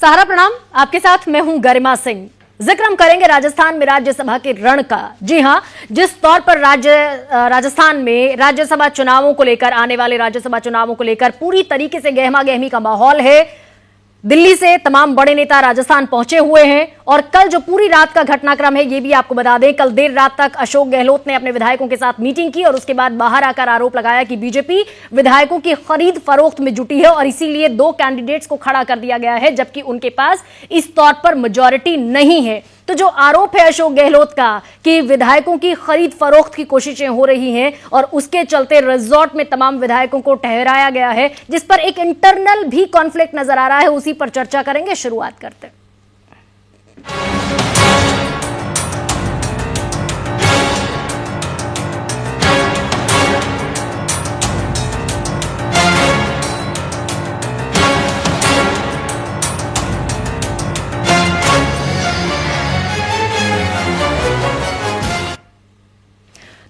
सहारा प्रणाम, आपके साथ मैं हूं गरिमा सिंह। जिक्र हम करेंगे राजस्थान में राज्यसभा के रण का। जी हां, जिस तौर पर राजस्थान में राज्यसभा चुनावों को लेकर, आने वाले राज्यसभा चुनावों को लेकर पूरी तरीके से गहमा गहमी का माहौल है। दिल्ली से तमाम बड़े नेता राजस्थान पहुंचे हुए हैं और कल जो पूरी रात का घटनाक्रम है ये भी आपको बता दें। कल देर रात तक अशोक गहलोत ने अपने विधायकों के साथ मीटिंग की और उसके बाद बाहर आकर आरोप लगाया कि बीजेपी विधायकों की खरीद फरोख्त में जुटी है और इसीलिए दो कैंडिडेट्स को खड़ा कर दिया गया है, जबकि उनके पास इस तौर पर मेजॉरिटी नहीं है। तो जो आरोप है अशोक गहलोत का कि विधायकों की खरीद फरोख्त की कोशिशें हो रही हैं और उसके चलते रिजॉर्ट में तमाम विधायकों को ठहराया गया है, जिस पर एक इंटरनल भी कॉन्फ्लिक्ट नजर आ रहा है, उसी पर चर्चा करेंगे। शुरुआत करते हैं।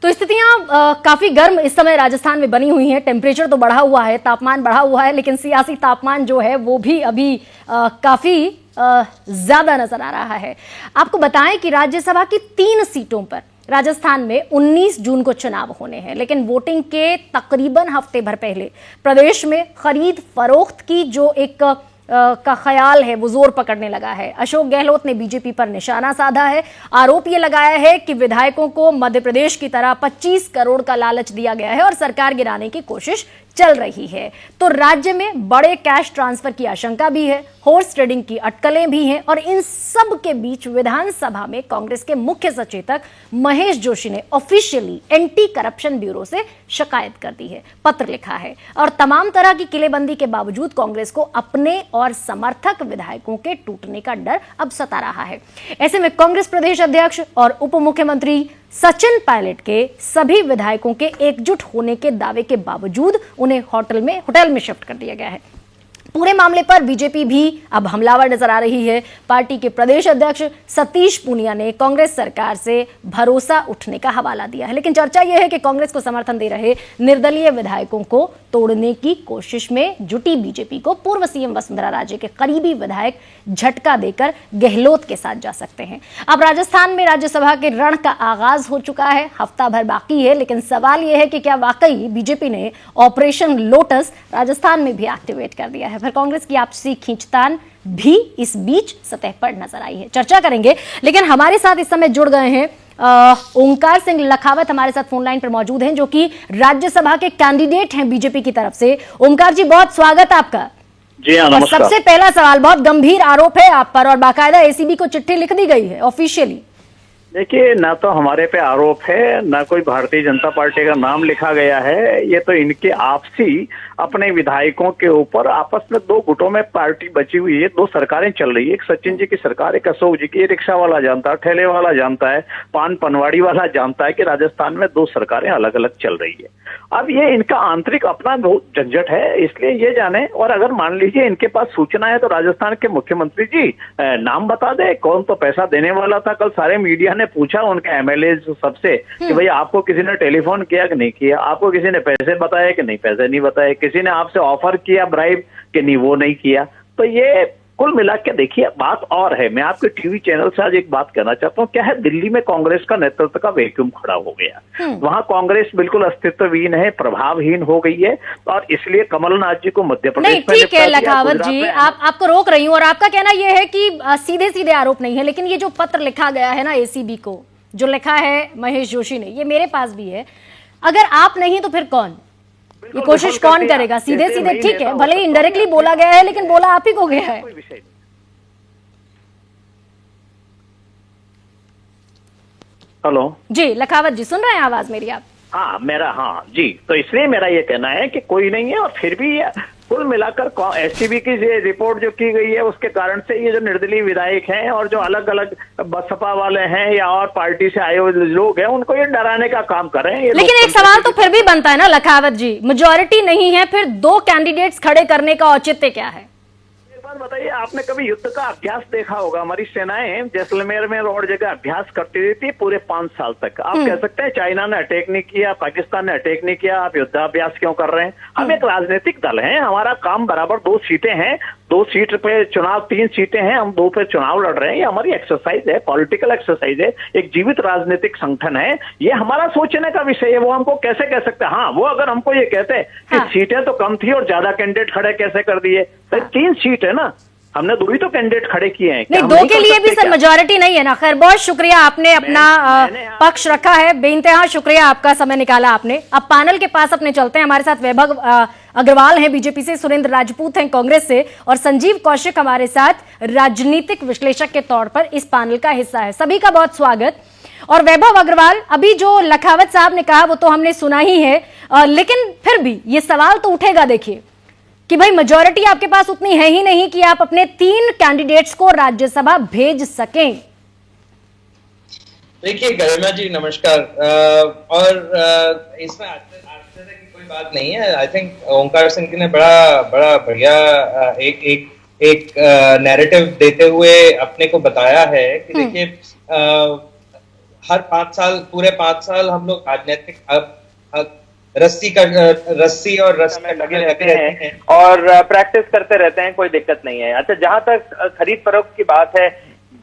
तो स्थितियां काफी गर्म इस समय राजस्थान में बनी हुई हैं। टेम्परेचर तो बढ़ा हुआ है, तापमान बढ़ा हुआ है, लेकिन सियासी तापमान जो है वो भी अभी काफी ज्यादा नजर आ रहा है। आपको बताएं कि राज्यसभा की 3 सीटों पर राजस्थान में 19 जून को चुनाव होने हैं, लेकिन वोटिंग के तकरीबन हफ्ते भर पहले प्रदेश में खरीद फरोख्त की जो एक का ख्याल है वो जोर पकड़ने लगा है। अशोक गहलोत ने बीजेपी पर निशाना साधा है। आरोप ये लगाया है कि विधायकों को मध्य प्रदेश की तरह 25 करोड़ का लालच दिया गया है और सरकार गिराने की कोशिश चल रही है। तो राज्य में बड़े कैश ट्रांसफर की आशंका भी है, हॉर्स ट्रेडिंग की अटकलें भी हैं और इन सब के बीच विधानसभा में कांग्रेस के मुख्य सचेतक महेश जोशी ने ऑफिशियली एंटी करप्शन ब्यूरो से शिकायत कर दी है, पत्र लिखा है और तमाम तरह की किलेबंदी के बावजूद कांग्रेस को अपने और समर्थक विधायकों के टूटने का डर अब सता रहा है। ऐसे में कांग्रेस प्रदेश अध्यक्ष और उप मुख्यमंत्री सचिन पायलट के सभी विधायकों के एकजुट होने के दावे के बावजूद उन्हें होटल में शिफ्ट कर दिया गया है। पूरे मामले पर बीजेपी भी अब हमलावर नजर आ रही है। पार्टी के प्रदेश अध्यक्ष सतीश पूनिया ने कांग्रेस सरकार से भरोसा उठने का हवाला दिया है, लेकिन चर्चा यह है कि कांग्रेस को समर्थन दे रहे निर्दलीय विधायकों को तोड़ने की कोशिश में जुटी बीजेपी को पूर्व सीएम वसुंधरा राजे के करीबी विधायक झटका देकर गहलोत के साथ जा सकते हैं। अब राजस्थान में राज्यसभा के रण का आगाज हो चुका है, हफ्ता भर बाकी है, लेकिन सवाल यह है कि क्या वाकई बीजेपी ने ऑपरेशन लोटस राजस्थान में भी एक्टिवेट कर दिया है। फिर कांग्रेस की आपसी खींचतान भी इस बीच सतह पर नजर आई है, चर्चा करेंगे। लेकिन हमारे साथ इस समय जुड़ गए हैं ओंकार सिंह लखावत, हमारे साथ फोन लाइन पर मौजूद हैं, जो कि राज्यसभा के कैंडिडेट हैं बीजेपी की तरफ से। ओंकार जी, बहुत स्वागत आपका। जी हाँ, नमस्कार। सबसे पहला सवाल, बहुत गंभीर आरोप है आप पर और बाकायदा एसीबी को चिट्ठी लिख दी गई है ऑफिशियली। देखिए, ना तो हमारे पे आरोप है, ना कोई भारतीय जनता पार्टी का नाम लिखा गया है। ये तो इनके आपसी अपने विधायकों के ऊपर आपस में 2 गुटों में पार्टी बची हुई है। 2 सरकारें चल रही है, एक सचिन जी की सरकार, एक अशोक जी की। ये रिक्शा वाला जानता है, ठेले वाला जानता है, पान पनवाड़ी वाला जानता है कि राजस्थान में 2 सरकारें अलग अलग चल रही है। अब ये इनका आंतरिक अपना बहुत झंझट है, इसलिए ये जाने। और अगर मान लीजिए इनके पास सूचना है तो राजस्थान के मुख्यमंत्री जी नाम बता दे, कौन तो पैसा देने वाला था। कल सारे मीडिया ने पूछा उनके एमएलए सबसे कि भाई आपको किसी ने टेलीफोन किया कि नहीं किया, आपको किसी ने पैसे बताए कि नहीं पैसे नहीं बताए, किसी ने आपसे ऑफर किया ब्राइब कि नहीं वो नहीं किया। तो ये कुल मिला के देखिए बात और है। मैं आपके टीवी चैनल से आज एक बात कहना चाहता हूँ, क्या है, दिल्ली में कांग्रेस का नेतृत्व का वैक्यूम खड़ा हो गया। वहां कांग्रेस बिल्कुल अस्तित्वहीन है, प्रभावहीन हो गई है और इसलिए कमलनाथ जी को मध्य प्रदेश में ठीक है लखावत जी, आपको रोक रही हूँ और आपका कहना यह है कि सीधे सीधे आरोप नहीं है, लेकिन ये जो पत्र लिखा गया है ना एसीबी को, जो लिखा है महेश जोशी ने, ये मेरे पास भी है। अगर आप नहीं तो फिर कौन? ये कोशिश कौन करेगा? सीधे सीधे ठीक है, भले ही इनडायरेक्टली बोला गया है, लेकिन बोला आप ही को गया है। हेलो जी, लखावत जी, सुन रहे हैं आवाज मेरी आप? हाँ, मेरा, हाँ जी। तो इसलिए मेरा ये कहना है कि कोई नहीं है और फिर भी कुल मिलाकर एससीबी की रिपोर्ट जो की गई है उसके कारण से ये जो निर्दलीय विधायक हैं और जो अलग अलग बसपा वाले हैं या और पार्टी से आए हुए लोग हैं, उनको ये डराने का काम कर रहे हैं। लेकिन एक सवाल तो फिर भी बनता है ना लखावत जी, मेजॉरिटी नहीं है, फिर 2 कैंडिडेट्स खड़े करने का औचित्य क्या है? बताइए, आपने कभी युद्ध का अभ्यास देखा होगा? हमारी सेनाएं जैसलमेर में और जगह अभ्यास करती रहती है पूरे 5 साल तक। आप कह सकते हैं चाइना ने अटैक नहीं किया, पाकिस्तान ने अटैक नहीं किया, आप युद्धाभ्यास क्यों कर रहे हैं? हम एक राजनीतिक दल हैं, हमारा काम बराबर 2 सीटें हैं, 2 सीट पे चुनाव, 3 सीटें हैं, हम 2 पे चुनाव लड़ रहे हैं। ये हमारी एक्सरसाइज है, पॉलिटिकल एक्सरसाइज है, एक जीवित राजनीतिक संगठन है। ये हमारा सोचने का विषय है। वो हमको कैसे कह सकते हैं? हाँ, वो अगर हमको ये कहते हैं कि सीटें तो कम थी और ज्यादा कैंडिडेट खड़े कैसे कर दिए, तो 3 सीट है ना, हमने 2 ही तो कैंडिडेट खड़े किए हैं। नहीं, 2 के लिए भी सर मेजोरिटी नहीं है ना। खैर, बहुत शुक्रिया, आपने अपना पक्ष रखा है। बेइंतहा शुक्रिया, आपका समय निकाला आपने। अब पैनल के पास अपने चलते हैं। हमारे साथ वैभव अग्रवाल हैं बीजेपी से, सुरेंद्र राजपूत हैं कांग्रेस से, और संजीव कौशिक हमारे साथ राजनीतिक विश्लेषक के तौर पर इस पैनल का हिस्सा है। सभी का बहुत स्वागत। और वैभव अग्रवाल, अभी जो लखावत साहब ने कहा वो तो हमने सुना ही है, लेकिन फिर भी ये सवाल तो उठेगा, देखिए, कि भाई मेजॉरिटी आपके पास उतनी है ही नहीं कि आप अपने 3 कैंडिडेट्स को राज्यसभा भेज सकें। देखिए गरिमा जी, नमस्कार। और इसमें आश्चर्य की कोई बात नहीं है। आई थिंक ओंकार सिंह ने बड़ा बढ़िया एक नैरेटिव देते हुए अपने को बताया है कि देखिए, हर 5 साल, पूरे 5 साल हम लोग राजनीतिक रस्सी और रस में लगे रहते हैं और प्रैक्टिस करते रहते हैं, कोई दिक्कत नहीं है। अच्छा, जहां तक खरीद फरोख्त की बात है,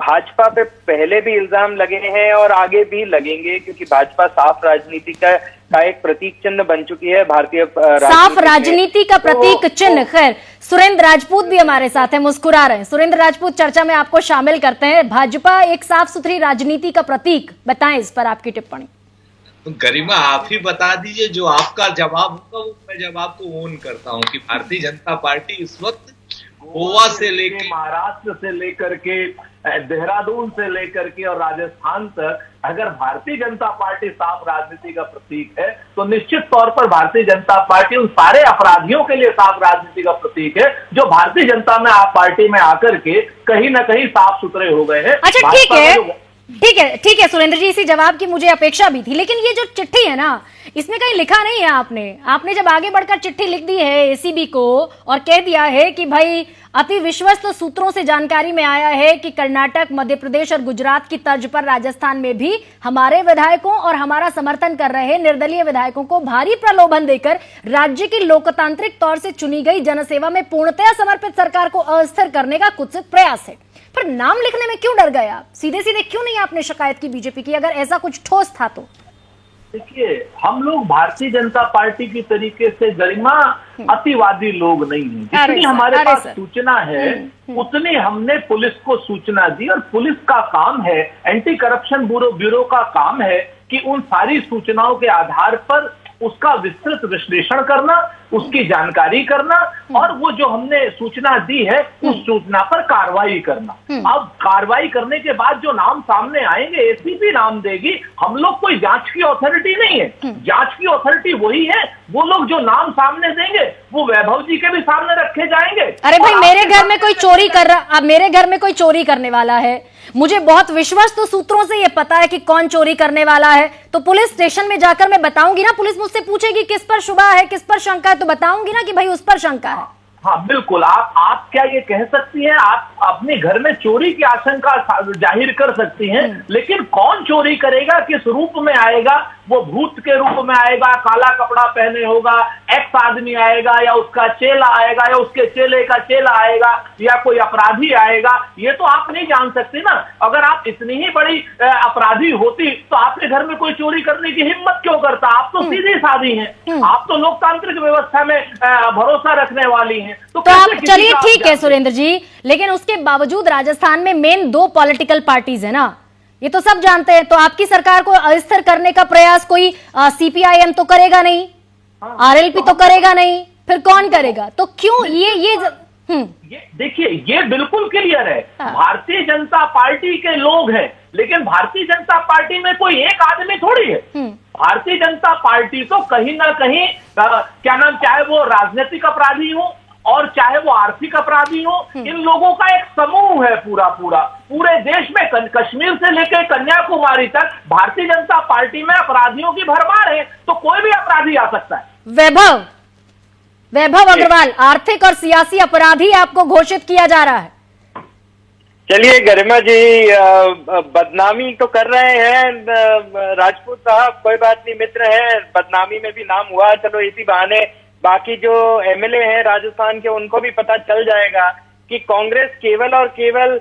भाजपा पे पहले भी इल्जाम लगे हैं और आगे भी लगेंगे, क्योंकि भाजपा साफ राजनीति का एक प्रतीक चिन्ह बन चुकी है भारतीय साफ राजनीति का प्रतीक चिन्ह। खैर, सुरेंद्र राजपूत भी हमारे साथ हैं, मुस्कुरा रहे हैं। सुरेंद्र राजपूत, चर्चा में आपको शामिल करते हैं। भाजपा एक साफ सुथरी राजनीति का प्रतीक, बताएं इस पर आपकी टिप्पणी। तो गरिमा, आप ही बता दीजिए, जो आपका जवाब होगा वो मैं जवाब को ओन करता हूँ कि भारतीय जनता पार्टी इस वक्त गोवा से लेकर, महाराष्ट्र से लेकर के, देहरादून से लेकर के और राजस्थान तक, अगर भारतीय जनता पार्टी साफ राजनीति का प्रतीक है तो निश्चित तौर पर भारतीय जनता पार्टी उन सारे अपराधियों के लिए साफ राजनीति का प्रतीक है जो भारतीय जनता में पार्टी में आकर के कहीं ना कहीं साफ सुथरे हो गए हैं। अच्छा, ठीक है सुरेंद्र जी, इसी जवाब की मुझे अपेक्षा भी थी। लेकिन ये जो चिट्ठी है ना, इसमें कहीं लिखा नहीं है आपने जब आगे बढ़कर चिट्ठी लिख दी है एसीबी को और कह दिया है कि भाई अति विश्वस्त सूत्रों से जानकारी में आया है कि कर्नाटक, मध्य प्रदेश और गुजरात की तर्ज पर राजस्थान में भी हमारे विधायकों और हमारा समर्थन कर रहे निर्दलीय विधायकों को भारी प्रलोभन देकर राज्य की लोकतांत्रिक तौर से चुनी गई जनसेवा में पूर्णतया समर्पित सरकार को अस्थिर करने का कुत्सित प्रयास है। पर नाम लिखने में क्यों डर गए आप? सीधे सीधे क्यों नहीं आपने शिकायत की बीजेपी की, अगर ऐसा कुछ ठोस था तो? देखिए, हम लोग भारतीय जनता पार्टी की तरीके से गरिमा अतिवादी लोग नहीं हैं। जितनी हमारे पास सूचना है उतनी हमने पुलिस को सूचना दी, और पुलिस का काम है, एंटी करप्शन ब्यूरो का काम है कि उन सारी सूचनाओं के आधार पर उसका विस्तृत विश्लेषण करना, उसकी जानकारी करना, और वो जो हमने सूचना दी है उस सूचना पर कार्रवाई करना। अब कार्रवाई करने के बाद जो नाम सामने आएंगे, एसीबी नाम देगी। हम लोग कोई जांच की अथॉरिटी नहीं है, जांच की अथॉरिटी वही है। वो लोग जो नाम सामने देंगे वो वैभव जी के भी सामने रखे जाएंगे। अरे भाई, मेरे घर में कोई चोरी कर रहा, अब मेरे घर में कोई चोरी करने वाला है, मुझे बहुत विश्वस्त सूत्रों से ये पता है कि कौन चोरी करने वाला है, तो पुलिस स्टेशन में जाकर मैं बताऊंगी ना। पुलिस मुझसे पूछेगी किस पर शुबा है, किस पर शंका है, तो बताऊंगी ना कि भाई उस पर शंका है। हाँ बिल्कुल, आप क्या ये कह सकती हैं, आप अपने घर में चोरी की आशंका जाहिर कर सकती हैं, लेकिन कौन चोरी करेगा, किस रूप में आएगा, वो भूत के रूप में आएगा, काला कपड़ा पहने होगा, एक्स आदमी आएगा, या उसका चेला आएगा, या उसके चेले का चेला आएगा, या कोई अपराधी आएगा, ये तो आप नहीं जान सकते ना। अगर आप इतनी ही बड़ी अपराधी होती तो आपके घर में कोई चोरी करने की हिम्मत क्यों करता? आप तो सीधी सादी हैं, आप तो लोकतांत्रिक व्यवस्था में भरोसा रखने वाली हैं। तो आप चलिए ठीक है सुरेंद्र जी, लेकिन उसके बावजूद राजस्थान में मेन 2 पॉलिटिकल पार्टीज है ना, ये तो सब जानते हैं। तो आपकी सरकार को अस्थिर करने का प्रयास कोई सीपीआईएम तो करेगा नहीं, आरएलपी तो करेगा नहीं, फिर कौन करेगा? तो क्यों ये देखिए, ये बिल्कुल क्लियर है। भारतीय जनता पार्टी के लोग हैं, लेकिन भारतीय जनता पार्टी में कोई एक आदमी थोड़ी है। भारतीय जनता पार्टी तो कहीं ना कहीं क्या नाम, चाहे वो राजनीतिक अपराधी हो और चाहे वो आर्थिक अपराधी हो, इन लोगों का एक समूह है पूरे देश में, कश्मीर से लेकर कन्याकुमारी तक भारतीय जनता पार्टी में अपराधियों की भरमार है, तो कोई भी अपराधी आ सकता है। वैभव, वैभव अग्रवाल, आर्थिक और सियासी अपराधी आपको घोषित किया जा रहा है। चलिए गरिमा जी, बदनामी तो कर रहे हैं राजपूत साहब, कोई बात नहीं, मित्र हैं, बदनामी में भी नाम हुआ, चलो इसी बहाने बाकी जो एमएलए हैं राजस्थान के उनको भी पता चल जाएगा कि कांग्रेस केवल और केवल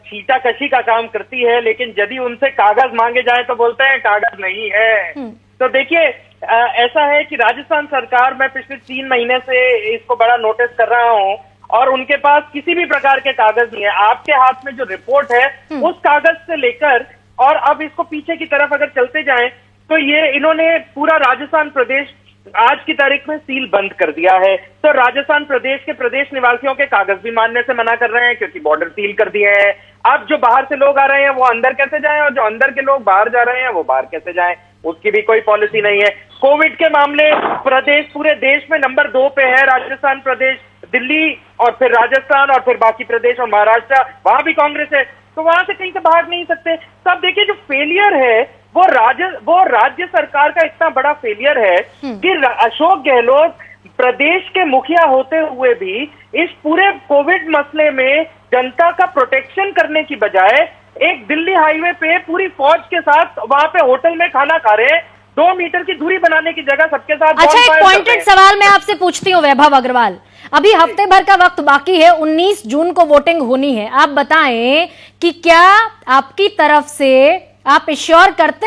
छींटाकशी का काम करती है, लेकिन यदि उनसे कागज मांगे जाए तो बोलते हैं कागज नहीं है। तो देखिए ऐसा है कि राजस्थान सरकार, मैं पिछले 3 महीने से इसको बड़ा नोटिस कर रहा हूं और उनके पास किसी भी प्रकार के कागज नहीं है। आपके हाथ में जो रिपोर्ट है उस कागज से लेकर और अब इसको पीछे की तरफ अगर चलते जाएं तो ये इन्होंने पूरा राजस्थान प्रदेश आज की तारीख में सील बंद कर दिया है। तो राजस्थान प्रदेश के प्रदेश निवासियों के कागज भी मानने से मना कर रहे हैं क्योंकि बॉर्डर सील कर दिए हैं। अब जो बाहर से लोग आ रहे हैं वो अंदर कैसे जाएं और जो अंदर के लोग बाहर जा रहे हैं वो बाहर कैसे जाएं, उसकी भी कोई पॉलिसी नहीं है। कोविड के मामले प्रदेश पूरे देश में नंबर 2 पे है, राजस्थान प्रदेश, दिल्ली और फिर राजस्थान और फिर बाकी प्रदेश और महाराष्ट्र, वहां भी कांग्रेस है, तो वहां से कहीं से भाग नहीं सकते। तो अब देखिए जो फेलियर है वो राज्य सरकार का इतना बड़ा फेलियर है कि अशोक गहलोत प्रदेश के मुखिया होते हुए भी इस पूरे कोविड मसले में जनता का प्रोटेक्शन करने की बजाय एक दिल्ली हाईवे पे पूरी फौज के साथ वहां पे होटल में खाना खा रहे हैं, 2 मीटर की दूरी बनाने की जगह सबके साथ। अच्छा, एक पॉइंटेड सवाल मैं आपसे पूछती हूँ वैभव अग्रवाल, अभी हफ्ते भर का वक्त बाकी है, 19 जून को वोटिंग होनी है। आप बताएं कि क्या आपकी तरफ से आप एश्योर करते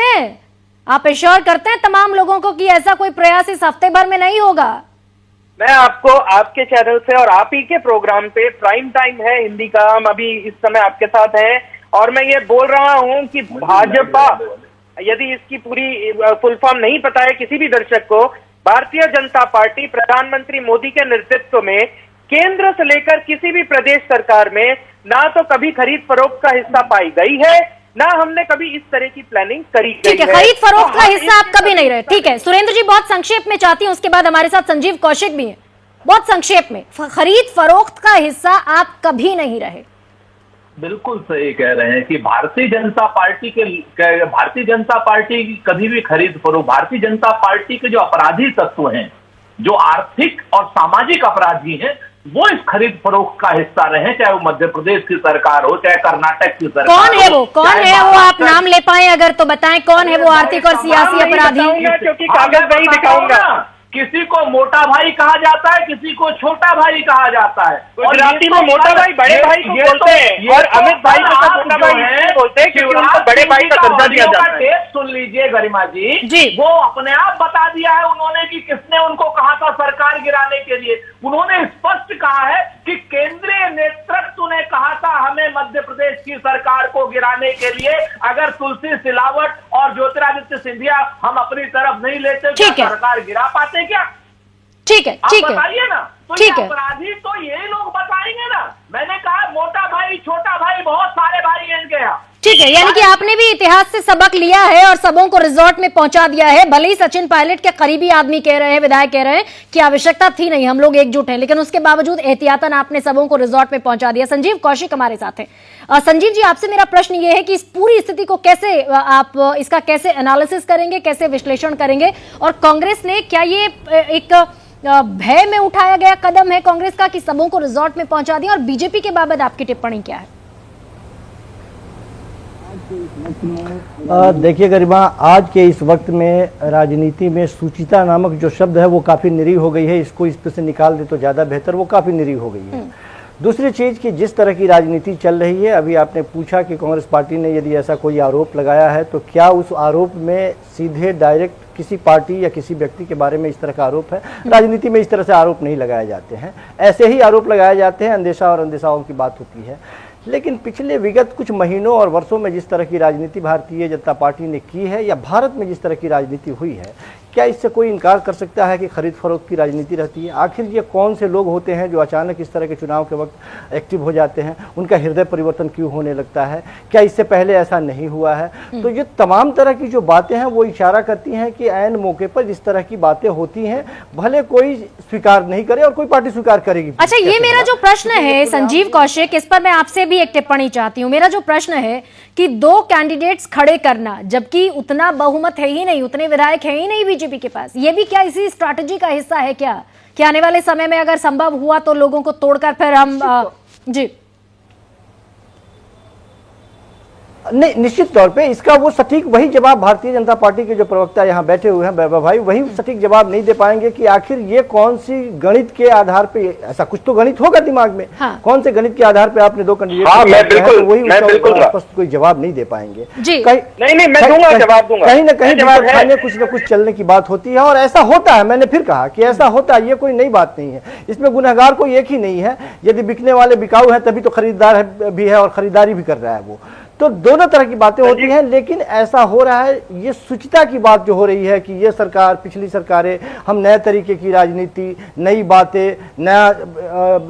हैं तमाम लोगों को कि ऐसा कोई प्रयास इस हफ्ते भर में नहीं होगा? मैं आपको आपके चैनल से और आप ही के प्रोग्राम पे, प्राइम टाइम है हिंदी का, हम अभी इस समय आपके साथ हैं और मैं ये बोल रहा हूं कि भाजपा, यदि इसकी पूरी फुल फॉर्म नहीं पता है किसी भी दर्शक को, भारतीय जनता पार्टी प्रधानमंत्री मोदी के नेतृत्व में केंद्र से लेकर किसी भी प्रदेश सरकार में ना तो कभी खरीद फरोख्त का हिस्सा पाई गई है, ना हमने कभी इस तरह की प्लानिंग करी। ठीक है, खरीद फरोख्त का हिस्सा आप कभी नहीं रहे। ठीक है सुरेंद्र जी, बहुत संक्षेप में चाहती हूं, उसके बाद हमारे साथ संजीव कौशिक भी हैं, बहुत संक्षेप में, खरीद फरोख्त का हिस्सा आप कभी नहीं रहे। बिल्कुल सही कह रहे हैं कि भारतीय जनता पार्टी की कभी भी खरीद फरोख्त, भारतीय जनता पार्टी के जो अपराधी तत्व हैं, जो आर्थिक और सामाजिक अपराधी हैं, वो इस खरीद फरोख्त का हिस्सा रहे, चाहे वो मध्य प्रदेश की सरकार हो, चाहे कर्नाटक की सरकार। कौन है वो आप नाम ले पाए अगर तो बताएं, कौन है वो आर्थिक और सियासी अपराधी? क्योंकि कागज नहीं दिखाऊंगा। किसी को मोटा भाई कहा जाता है, किसी को छोटा भाई कहा जाता है। गुजराती में मोटा भाई बड़े भाई को बोलते हैं और अमित भाई को छोटा भाई बोलते हैं क्योंकि उनको बड़े भाई का दर्जा दिया जाता है। टेप सुन लीजिए गरिमा जी, वो अपने आप बता दिया है उन्होंने कि किसने उनको कहा था सरकार गिराने के लिए। उन्होंने स्पष्ट कहा है कि केंद्रीय नेतृत्व ने कहा था हमें मध्य प्रदेश की सरकार को गिराने के लिए, अगर तुलसी सिलावट और ज्योतिरादित्य सिंधिया हम अपनी तरफ नहीं लेते तो सरकार गिरा पाते क्या? ठीक है, बताइए ना। तो ये अपराधी तो ये लोग बताएंगे ना। मैंने कहा मोटा भाई, छोटा भाई, बहुत सारे भाई हैं इनके यहाँ। ठीक है, यानी कि आपने भी इतिहास से सबक लिया है और सबों को रिजॉर्ट में पहुंचा दिया है। भले ही सचिन पायलट के करीबी आदमी कह रहे हैं, विधायक कह रहे हैं कि आवश्यकता थी नहीं, हम लोग एकजुट हैं, लेकिन उसके बावजूद एहतियातन आपने सबों को रिजॉर्ट में पहुंचा दिया। संजीव कौशिक हमारे साथ हैं। संजीव जी, आपसे मेरा प्रश्न ये है कि इस पूरी स्थिति को कैसे आप इसका कैसे एनालिसिस करेंगे, कैसे विश्लेषण करेंगे, और कांग्रेस ने क्या ये एक भय में उठाया गया कदम है कांग्रेस का कि सबों को रिजॉर्ट में पहुंचा दिया? और बीजेपी के बाबत आपकी टिप्पणी क्या है? देखिए गरिमा, आज के इस वक्त में राजनीति में सुचिता नामक जो शब्द है वो काफ़ी निरी हो गई है। इसको इस पर से निकाल दे तो ज़्यादा बेहतर, वो काफ़ी निरी हो गई है। दूसरी चीज़ कि जिस तरह की राजनीति चल रही है, अभी आपने पूछा कि कांग्रेस पार्टी ने यदि ऐसा कोई आरोप लगाया है तो क्या उस आरोप में सीधे डायरेक्ट किसी पार्टी या किसी व्यक्ति के बारे में इस तरह का आरोप है? राजनीति में इस तरह से आरोप नहीं लगाए जाते हैं, ऐसे ही आरोप लगाए जाते हैं, अंदेशा और अंदेशाओं की बात होती है। लेकिन पिछले विगत कुछ महीनों और वर्षों में जिस तरह की राजनीति भारतीय जनता पार्टी ने की है या भारत में जिस तरह की राजनीति हुई है, क्या इससे कोई इनकार कर सकता है कि खरीद फरोख्त की राजनीति रहती है? आखिर ये कौन से लोग होते हैं जो अचानक इस तरह के चुनाव के वक्त एक्टिव हो जाते हैं? उनका हृदय परिवर्तन क्यों होने लगता है? क्या इससे पहले ऐसा नहीं हुआ है? तो ये तमाम तरह की जो बातें हैं वो इशारा करती हैं कि ऐन मौके पर जिस तरह की बातें होती हैं, भले कोई स्वीकार नहीं करे और कोई पार्टी स्वीकार करेगी। अच्छा, ये मेरा जो प्रश्न है संजीव कौशिक, इस पर मैं आपसे भी एक टिप्पणी चाहती हूँ। मेरा जो प्रश्न है कि 2 कैंडिडेट्स खड़े करना, जबकि उतना बहुमत है ही नहीं, उतने विधायक है ही नहीं बीजेपी के पास? ये भी क्या इसी स्ट्रैटेजी का हिस्सा है क्या कि आने वाले समय में अगर संभव हुआ तो लोगों को तोड़कर फिर हम जी नहीं, निश्चित तौर पे इसका वो सटीक वही जवाब भारतीय जनता पार्टी के जो प्रवक्ता यहाँ बैठे हुए हैं वैभव भाई, वही सटीक जवाब नहीं दे पाएंगे कि आखिर ये कौन सी गणित के आधार पे, ऐसा कुछ तो गणित होगा दिमाग में। हाँ। कौन से गणित के आधार पे आपने दो कैंडिडेट, हाँ, मैं बिल्कुल स्पष्ट कोई जवाब नहीं दे पाएंगे। नहीं, मैं दूंगा जवाब, दूंगा। कहीं ना कहीं खाने कुछ न कुछ चलने की बात होती है और ऐसा होता है। मैंने फिर कहा कि ऐसा होता है, ये कोई नई बात नहीं है, इसमें गुनहगार कोई एक ही नहीं है। यदि बिकने वाले बिकाऊ है तभी तो खरीदार भी है और खरीदारी भी कर रहा है वो, तो दोनों तरह की बातें होती हैं। लेकिन ऐसा हो रहा है, ये शुचिता की बात जो हो रही है कि ये सरकार, पिछली सरकारें, हम नए तरीके की राजनीति, नई बातें, नया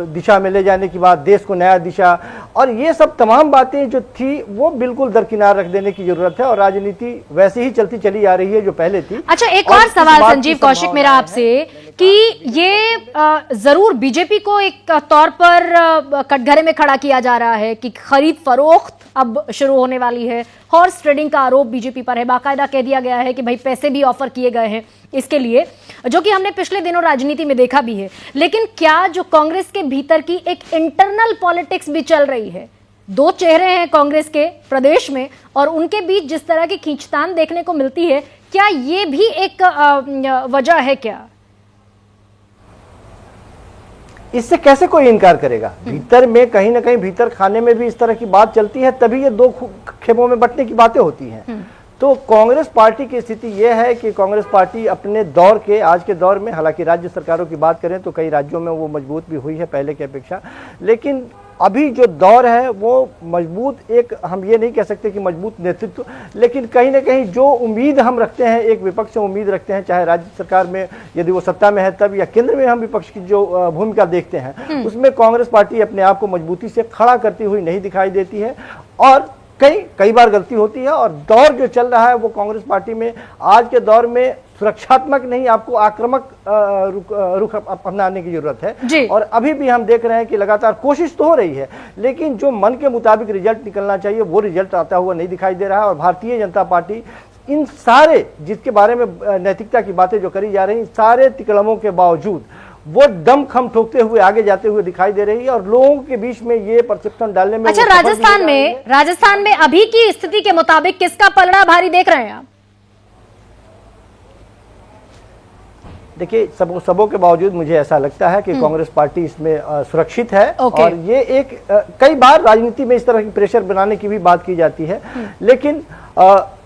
दिशा में ले जाने की बात, देश को नया दिशा, और ये सब तमाम बातें जो थी वो बिल्कुल दरकिनार रख देने की जरूरत है और राजनीति वैसे ही चलती चली आ रही है जो पहले थी। अच्छा, एक और सवाल संजीव कौशिक मेरा आपसे कि ये जरूर बीजेपी को एक तौर पर कटघरे में खड़ा किया जा रहा है कि खरीद फरोख्त अब शुरू होने वाली है, हॉर्स ट्रेडिंग का आरोप बीजेपी पर है, बाकायदा कह दिया गया है कि भाई पैसे भी ऑफर किए गए हैं इसके लिए, जो कि हमने पिछले दिनों राजनीति में देखा भी है। लेकिन क्या जो कांग्रेस के भीतर की एक इंटरनल पॉलिटिक्स भी चल रही है, दो चेहरे हैं कांग्रेस के प्रदेश में और उनके बीच जिस तरह की खींचतान देखने को मिलती है, क्या ये भी एक वजह है क्या? इससे कैसे कोई इनकार करेगा? भीतर में कहीं ना कहीं भीतर खाने में भी इस तरह की बात चलती है, तभी ये दो खेमों में बंटने की बातें होती हैं। तो कांग्रेस पार्टी की स्थिति यह है कि कांग्रेस पार्टी अपने दौर के, आज के दौर में, हालांकि राज्य सरकारों की बात करें तो कई राज्यों में वो मजबूत भी हुई है पहले की अपेक्षा, लेकिन अभी जो दौर है वो मजबूत, एक हम ये नहीं कह सकते कि मजबूत नेतृत्व, लेकिन कहीं ना कहीं जो उम्मीद हम रखते हैं, एक विपक्ष से उम्मीद रखते हैं, चाहे राज्य सरकार में यदि वो सत्ता में है तब, या केंद्र में हम विपक्ष की जो भूमिका देखते हैं, उसमें कांग्रेस पार्टी अपने आप को मजबूती से खड़ा करती हुई नहीं दिखाई देती है और कई बार गलती होती है। और दौर जो चल रहा है वो कांग्रेस पार्टी में आज के दौर में सुरक्षात्मक नहीं, आपको आक्रामक रुख अपनाने की जरूरत है। और अभी भी हम देख रहे हैं कि लगातार कोशिश तो हो रही है, लेकिन जो मन के मुताबिक रिजल्ट निकलना चाहिए वो रिजल्ट आता हुआ नहीं दिखाई दे रहा है। और भारतीय जनता पार्टी इन सारे, जिसके बारे में नैतिकता की बातें जो करी जा रही, सारे तिकड़मों के बावजूद वो दम खम ठोकते हुए आगे जाते हुए दिखाई दे रही है और लोगों के बीच में ये परसेप्शन डालने में। अच्छा, राजस्थान में अभी की स्थिति के मुताबिक किसका पलड़ा भारी देख रहे हैं आप? देखिए, सबों के बावजूद मुझे ऐसा लगता है कि कांग्रेस पार्टी इसमें सुरक्षित है। और ये एक कई बार राजनीति में इस तरह की प्रेशर बनाने की भी बात की जाती है, लेकिन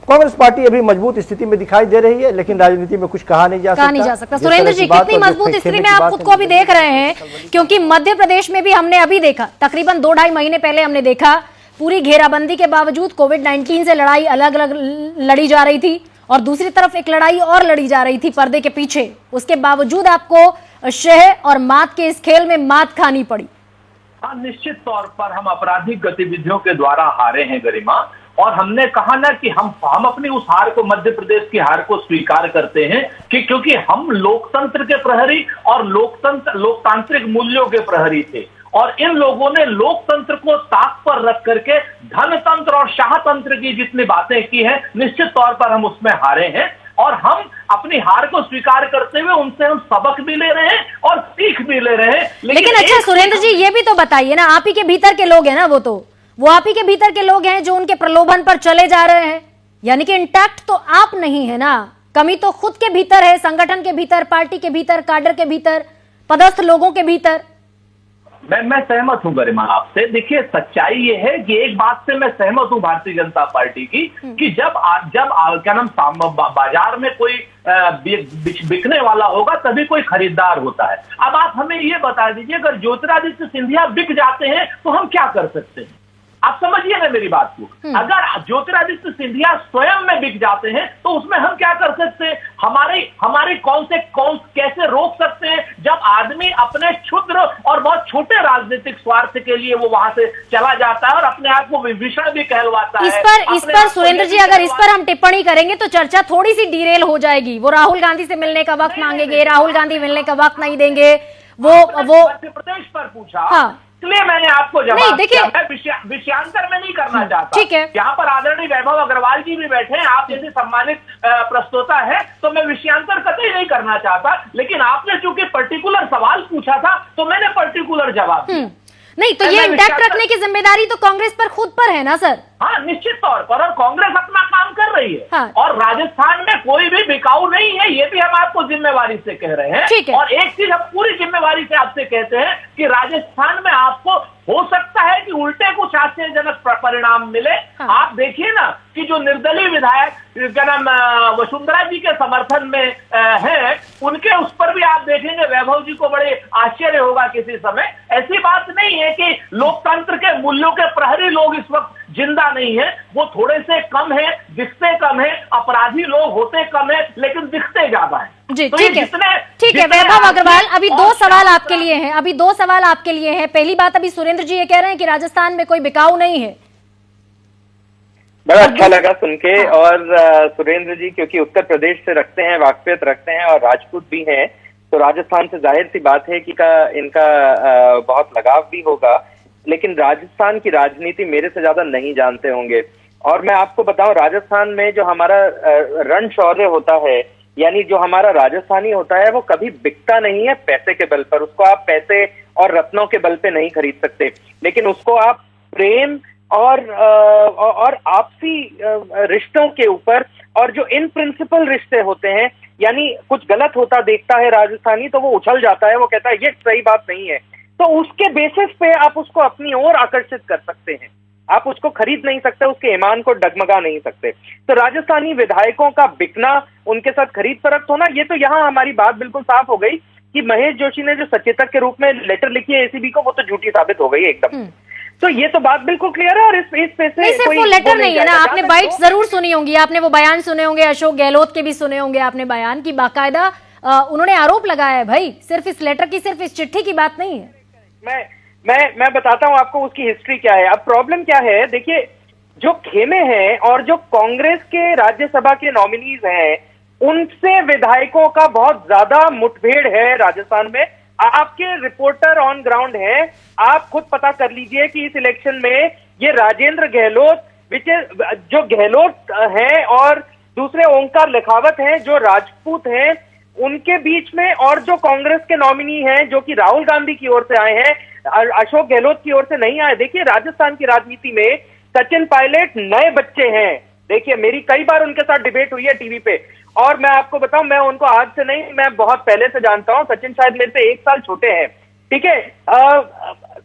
कांग्रेस पार्टी अभी मजबूत स्थिति में दिखाई दे रही है, लेकिन राजनीति में कुछ कहा नहीं जा सकता। सुरेंद्र जी, कितनी मजबूत स्थिति में आप खुद को अभी देख रहे हैं? क्योंकि मध्य प्रदेश में भी हमने अभी देखा, तकरीबन 2-2.5 महीने पहले हमने देखा, पूरी घेराबंदी के बावजूद कोविड-19 से लड़ाई अलग अलग लड़ी जा रही थी और दूसरी तरफ एक लड़ाई और लड़ी जा रही थी पर्दे के पीछे। उसके बावजूद आपको शह और मात के इस खेल में मात खानी पड़ी। हाँ, निश्चित तौर पर हम आपराधिक गतिविधियों के द्वारा हारे हैं गरिमा, और हमने कहा ना कि हम अपनी उस हार को, मध्य प्रदेश की हार को स्वीकार करते हैं कि क्योंकि हम लोकतंत्र के प्रहरी और लोकतांत्रिक मूल्यों के प्रहरी थे, और इन लोगों ने लोकतंत्र को ताक पर रख करके धनतंत्र और शाहतंत्र की जितनी बातें की हैं, निश्चित तौर पर हम उसमें हारे हैं। और हम अपनी हार को स्वीकार करते हुए उनसे हम सबक भी ले रहे हैं और सीख भी ले रहे हैं। लेकिन अच्छा सुरेंद्र जी, ये भी तो बताइए ना, आप ही के भीतर के लोग हैं ना, वो आप ही के भीतर के लोग हैं जो उनके प्रलोभन पर चले जा रहे हैं, यानी कि इंटैक्ट तो आप नहीं है ना, कमी तो खुद के भीतर है, संगठन के भीतर, पार्टी के भीतर, काडर के भीतर, पदस्थ लोगों के भीतर। मैं सहमत हूं गरिमा आपसे। देखिए, सच्चाई ये है कि एक बात से मैं सहमत हूं भारतीय जनता पार्टी की कि जब क्या नाम बाजार में कोई बिकने वाला होगा तभी कोई खरीदार होता है। अब आप हमें ये बता दीजिए, अगर ज्योतिरादित्य सिंधिया बिक जाते हैं तो हम क्या कर सकते हैं? आप समझिए ना मेरी बात को। अगर ज्योतिरादित्य सिंधिया स्वयं में बिक जाते हैं तो उसमें हम क्या कर सकते हैं? हमारे कौन कैसे रोक सकते हैं? जब आदमी अपने क्षुद्र और बहुत छोटे राजनीतिक स्वार्थ के लिए वो वहां से चला जाता है और अपने आप को विभीषण भी कहलवाता है। इस पर सुरेंद्र जी, अगर इस पर हम टिप्पणी करेंगे तो चर्चा थोड़ी सी डीरेल हो जाएगी। वो राहुल गांधी से मिलने का वक्त मांगेंगे, राहुल गांधी मिलने का वक्त नहीं देंगे। वो मध्य प्रदेश पर पूछा। हाँ। इसलिए मैंने आपको नहीं, जवाब देखिए- दिया। मैं विषयांतर में नहीं करना चाहता। ठीक है। यहाँ पर आदरणीय वैभव अग्रवाल जी भी बैठे हैं, आप जैसे सम्मानित प्रस्तोता है, तो मैं विषयांतर कतई नहीं करना चाहता, लेकिन आपने चूंकि पर्टिकुलर सवाल पूछा था तो मैंने पर्टिकुलर जवाब दिया। नहीं तो ये इंटैक्ट रखने की जिम्मेदारी तो कांग्रेस पर खुद पर है ना सर। हाँ, निश्चित तौर पर, और कांग्रेस अपना काम कर रही है। हाँ। और राजस्थान में कोई भी बिकाऊ नहीं है, ये भी हम आपको जिम्मेवारी से कह रहे हैं। ठीक है। और एक चीज हम पूरी जिम्मेवारी से आपसे कहते हैं कि राजस्थान में आपको हो सकता है कि उल्टे कुछ आश्चर्यजनक परिणाम मिले। हाँ। आप देखिए ना कि जो निर्दलीय विधायक क्या नाम वसुंधरा जी के समर्थन में है, उनके उस पर भी आप देखेंगे वैभव जी को बड़े आश्चर्य होगा किसी समय। ऐसी बात नहीं है कि लोकतंत्र के मूल्यों के प्रहरी लोग इस वक्त जिंदा नहीं है, वो थोड़े से कम है, दिखते कम है, अपराधी लोग होते कम है, लेकिन दिखते ज्यादा है। जी तो ठीक है, ठीक है जितने वैभव अग्रवाल, अभी और दो सवाल आपके लिए हैं, अभी दो सवाल आपके लिए हैं। पहली बात, अभी सुरेंद्र जी ये कह रहे हैं कि राजस्थान में कोई बिकाऊ नहीं है। बड़ा अच्छा लगा सुन के। और सुरेंद्र जी क्योंकि उत्तर प्रदेश से रखते हैं, वाकफियत रखते हैं और राजपूत भी हैं, तो राजस्थान से जाहिर सी बात है कि इनका बहुत लगाव भी होगा, लेकिन राजस्थान की राजनीति मेरे से ज्यादा नहीं जानते होंगे। और मैं आपको बताऊं, राजस्थान में जो हमारा रण शौर्य होता है, यानी जो हमारा राजस्थानी होता है, वो कभी बिकता नहीं है पैसे के बल पर। उसको आप पैसे और रत्नों के बल पे नहीं खरीद सकते, लेकिन उसको आप प्रेम और आपसी रिश्तों के ऊपर, और जो इन प्रिंसिपल रिश्ते होते हैं, यानी कुछ गलत होता देखता है राजस्थानी तो वो उछल जाता है, वो कहता है ये सही बात नहीं है, तो उसके बेसिस पे आप उसको अपनी ओर आकर्षित कर सकते हैं। आप उसको खरीद नहीं सकते, उसके ईमान को डगमगा नहीं सकते। तो राजस्थानी विधायकों का बिकना, उनके साथ खरीद फरोख्त होना, ये तो यहाँ हमारी बात बिल्कुल साफ हो गई कि महेश जोशी ने जो सचेतक के रूप में लेटर लिखी है एसीबी को, वो तो झूठी साबित हो गई एकदम। तो ये तो बात बिल्कुल क्लियर है। और इस पे से नहीं, सिर्फ वो लेटर नहीं है ना, आपने बाइट जरूर सुनी होंगी, आपने वो बयान सुने होंगे, अशोक गहलोत के भी सुने होंगे आपने बयान की। बाकायदा उन्होंने आरोप लगाया है भाई, सिर्फ इस लेटर की, सिर्फ इस चिट्ठी की बात नहीं है। मैं बताता हूं आपको उसकी हिस्ट्री क्या है। अब प्रॉब्लम क्या है, देखिए, जो खेमे हैं और जो कांग्रेस के राज्यसभा के नॉमिनीज हैं, उनसे विधायकों का बहुत ज्यादा मुठभेड़ है राजस्थान में। आपके रिपोर्टर ऑन ग्राउंड हैं, आप खुद पता कर लीजिए कि इस इलेक्शन में ये राजेंद्र गहलोत, जो गहलोत हैं, और दूसरे ओंकार लेखावत हैं जो राजपूत हैं, उनके बीच में, और जो कांग्रेस के नॉमिनी हैं जो कि राहुल गांधी की ओर से आए हैं, अशोक गहलोत की ओर से नहीं आए। देखिए, राजस्थान की राजनीति में सचिन पायलट नए बच्चे हैं। देखिए, मेरी कई बार उनके साथ डिबेट हुई है टीवी पे, और मैं आपको बताऊं, मैं उनको आज से नहीं, मैं बहुत पहले से जानता हूं। सचिन शायद मेरे से 1 साल छोटे हैं, ठीक है।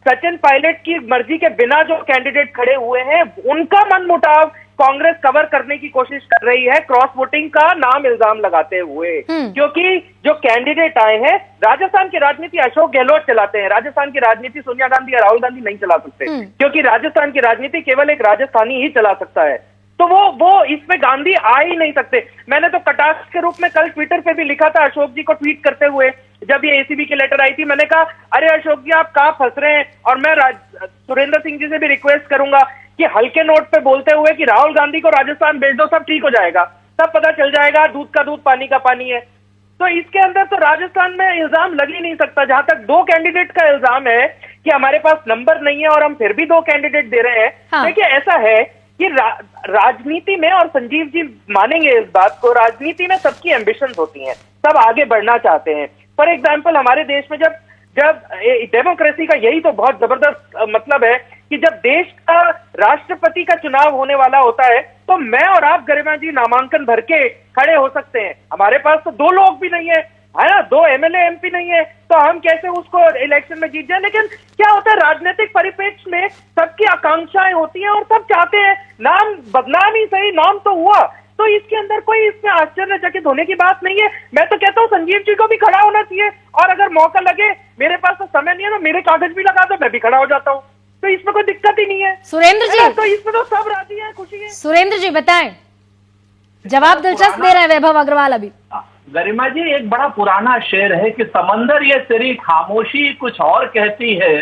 सचिन पायलट की मर्जी के बिना जो कैंडिडेट खड़े हुए हैं, उनका मनमुटाव कांग्रेस कवर करने की कोशिश कर रही है, क्रॉस वोटिंग का नाम इल्जाम लगाते हुए। क्योंकि जो कैंडिडेट आए हैं, राजस्थान की राजनीति अशोक गहलोत चलाते हैं, राजस्थान की राजनीति सोनिया गांधी या राहुल गांधी नहीं चला सकते, क्योंकि राजस्थान की राजनीति केवल एक राजस्थानी ही चला सकता है। तो वो इसमें गांधी आ ही नहीं सकते। मैंने तो कटाक्ष के रूप में कल ट्विटर पे भी लिखा था अशोक जी को ट्वीट करते हुए, जब ये एसीबी की लेटर आई थी, मैंने कहा अरे अशोक जी आप कहां फंस रहे हैं। और मैं सुरेंद्र सिंह जी से भी रिक्वेस्ट करूंगा कि हल्के नोट पे बोलते हुए कि राहुल गांधी को राजस्थान भेज दो, सब ठीक हो जाएगा, सब पता चल जाएगा, दूध का दूध पानी का पानी है। तो इसके अंदर तो राजस्थान में इल्जाम लग ही नहीं सकता। जहां तक 2 कैंडिडेट का इल्जाम है कि हमारे पास नंबर नहीं है और हम फिर भी 2 कैंडिडेट दे रहे हैं। हाँ। देखिए, ऐसा है कि राजनीति में, और संजीव जी मानेंगे इस बात को, राजनीति में सबकी एम्बिशंस होती हैं, सब आगे बढ़ना चाहते हैं। फॉर एग्जाम्पल, हमारे देश में जब डेमोक्रेसी का यही तो बहुत जबरदस्त मतलब है कि जब देश का राष्ट्रपति का चुनाव होने वाला होता है, तो मैं और आप गरिमा जी नामांकन भर के खड़े हो सकते हैं। हमारे पास तो 2 लोग भी नहीं है ना, 2 एमएलए एमपी नहीं है, तो हम कैसे उसको इलेक्शन में जीत जाए। लेकिन क्या होता है, राजनीतिक परिप्रेक्ष्य में सबकी आकांक्षाएं होती हैं और सब चाहते हैं, नाम बदनाम ही सही, नाम तो हुआ। तो इसके अंदर कोई इसमें आश्चर्यचकित होने की बात नहीं है। मैं तो कहता हूं संजीव जी को भी खड़ा होना चाहिए, और अगर मौका लगे, मेरे पास तो समय नहीं है, तो मेरे कागज भी लगा दो, मैं भी खड़ा हो जाता हूँ, तो इसमें कोई दिक्कत ही नहीं है। सुरेंद्र जी, तो इसमें तो सब राजी है, खुशी है। सुरेंद्र जी बताएं, जवाब दिलचस्प दे रहे हैं वैभव अग्रवाल अभी। गरिमा जी, एक बड़ा पुराना शेर है कि समंदर ये तेरी खामोशी कुछ और कहती है,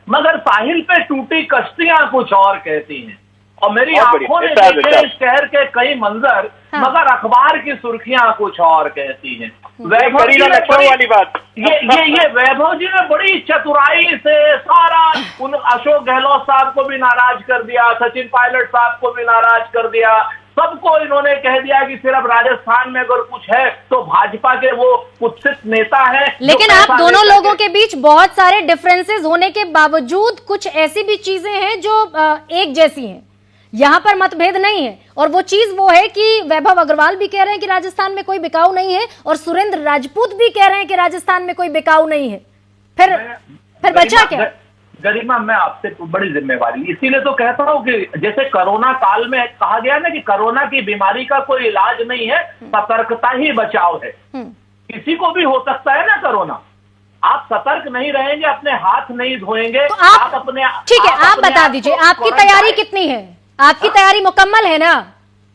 मगर साहिल पे टूटी कश्तियां कुछ और कहती हैं। और मेरी आंखों ने देखे इस शहर के कई मंजर मगर अखबार की सुर्खियां कुछ और कहती हैं। वैभव जी करीना ने लखनऊ वाली बात। ये वैभव जी ने बड़ी चतुराई से सारा उन अशोक गहलोत साहब को भी नाराज कर दिया, सचिन पायलट साहब को भी नाराज कर दिया, सबको इन्होंने कह दिया कि सिर्फ राजस्थान में अगर कुछ है तो भाजपा के वो कुत्सित नेता है। लेकिन आप दोनों लोगों के बीच बहुत सारे डिफरेंसेस होने के बावजूद कुछ ऐसी भी चीजें हैं जो एक जैसी हैं, यहाँ पर मतभेद नहीं है। और वो चीज वो है कि वैभव अग्रवाल भी कह रहे हैं कि राजस्थान में कोई बिकाऊ नहीं है और सुरेंद्र राजपूत भी कह रहे हैं कि राजस्थान में कोई बिकाऊ नहीं है। फिर बचा क्या? गरिमा, मैं आपसे बड़ी जिम्मेवारी, इसीलिए तो कहता हूँ कि जैसे कोरोना काल में कहा गया ना कि कोरोना की बीमारी का कोई इलाज नहीं है, सतर्कता ही बचाव है। किसी को भी हो सकता है ना कोरोना। आप सतर्क नहीं रहेंगे, अपने हाथ नहीं धोएंगे तो आप अपने, ठीक है, आप बता दीजिए आपकी तैयारी कितनी है? आपकी तैयारी मुकम्मल है ना?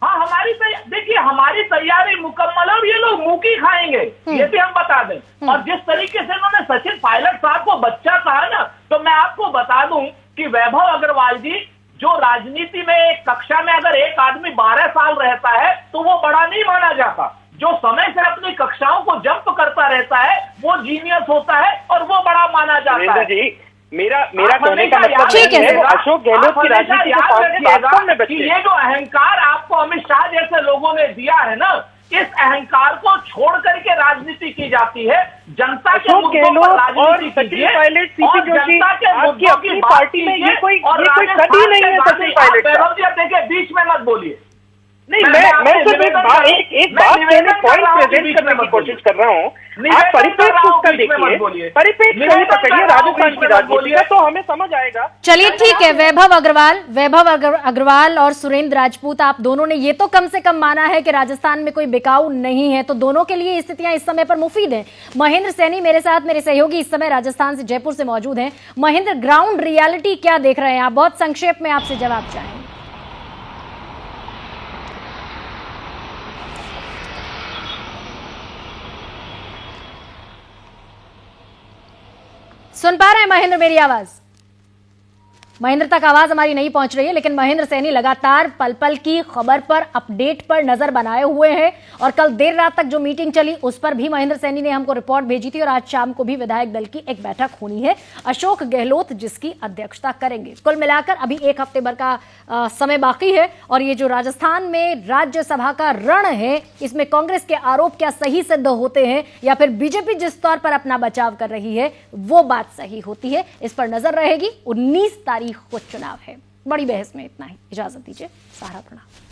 हाँ, हमारी देखिए हमारी तैयारी मुकम्मल है और ये लोग मुंह की खाएंगे, ये भी हम बता दें। और जिस तरीके से उन्होंने सचिन पायलट साहब को बच्चा कहा ना, तो मैं आपको बता दूं कि वैभव अग्रवाल जी, जो राजनीति में एक कक्षा में अगर एक आदमी 12 साल रहता है तो वो बड़ा नहीं माना जाता। जो समय से अपनी कक्षाओं को जंप करता रहता है वो जीनियस होता है और वो बड़ा माना जाता है। जी, मेरा कहने का मतलब ठीक है, वो अशोक गहलोत की राजनीति को वास्तव में बच्चे। ये जो अहंकार आपको अमित शाह जैसे लोगों ने दिया है ना, इस अहंकार को छोड़ करके राजनीति की जाती है। जनता के मुद्दों पर राजनीति कीजिए और जनता के मुद्दों की पार्टी में ये कोई कभी नहीं है। सचिन पायलट वैभव जी, देखिए बीच में मत बोलिए। नहीं, मैं सिर्फ एक बात कहने, पॉइंट प्रेजेंट करने की कोशिश कर रहा हूँ। आप परिप्रेक्ष्य उसका देखिए, परिप्रेक्ष्य नहीं पकड़िए राजस्थान की राजनीति का, तो हमें समझ आएगा। चलिए ठीक है, वैभव अग्रवाल और सुरेंद्र राजपूत, आप दोनों ने ये तो कम से कम माना है कि राजस्थान में कोई बिकाऊ नहीं है, तो दोनों के लिए स्थितियां इस समय पर मुफीद हैं। महेंद्र सैनी मेरे साथ, मेरे सहयोगी इस समय राजस्थान से, जयपुर से मौजूद हैं। महेंद्र, ग्राउंड रियलिटी क्या देख रहे हैं आप? बहुत संक्षेप में आपसे जवाब चाहें। सुन पा रहे हैं महेंद्र मेरी आवाज? महेंद्र तक आवाज हमारी नहीं पहुंच रही है, लेकिन महेंद्र सैनी लगातार पल पल की खबर पर, अपडेट पर नजर बनाए हुए हैं। और कल देर रात तक जो मीटिंग चली उस पर भी महेंद्र सैनी ने हमको रिपोर्ट भेजी थी और आज शाम को भी विधायक दल की एक बैठक होनी है, अशोक गहलोत जिसकी अध्यक्षता करेंगे। कुल मिलाकर अभी एक हफ्ते भर का समय बाकी है और ये जो राजस्थान में राज्यसभा का रण है, इसमें कांग्रेस के आरोप क्या सही सिद्ध होते हैं या फिर बीजेपी जिस तौर पर अपना बचाव कर रही है वो बात सही होती है, इस पर नजर रहेगी। 19 तारीख को चुनाव है। बड़ी बहस में इतना ही, इजाजत दीजिए, सहारा प्रणाम।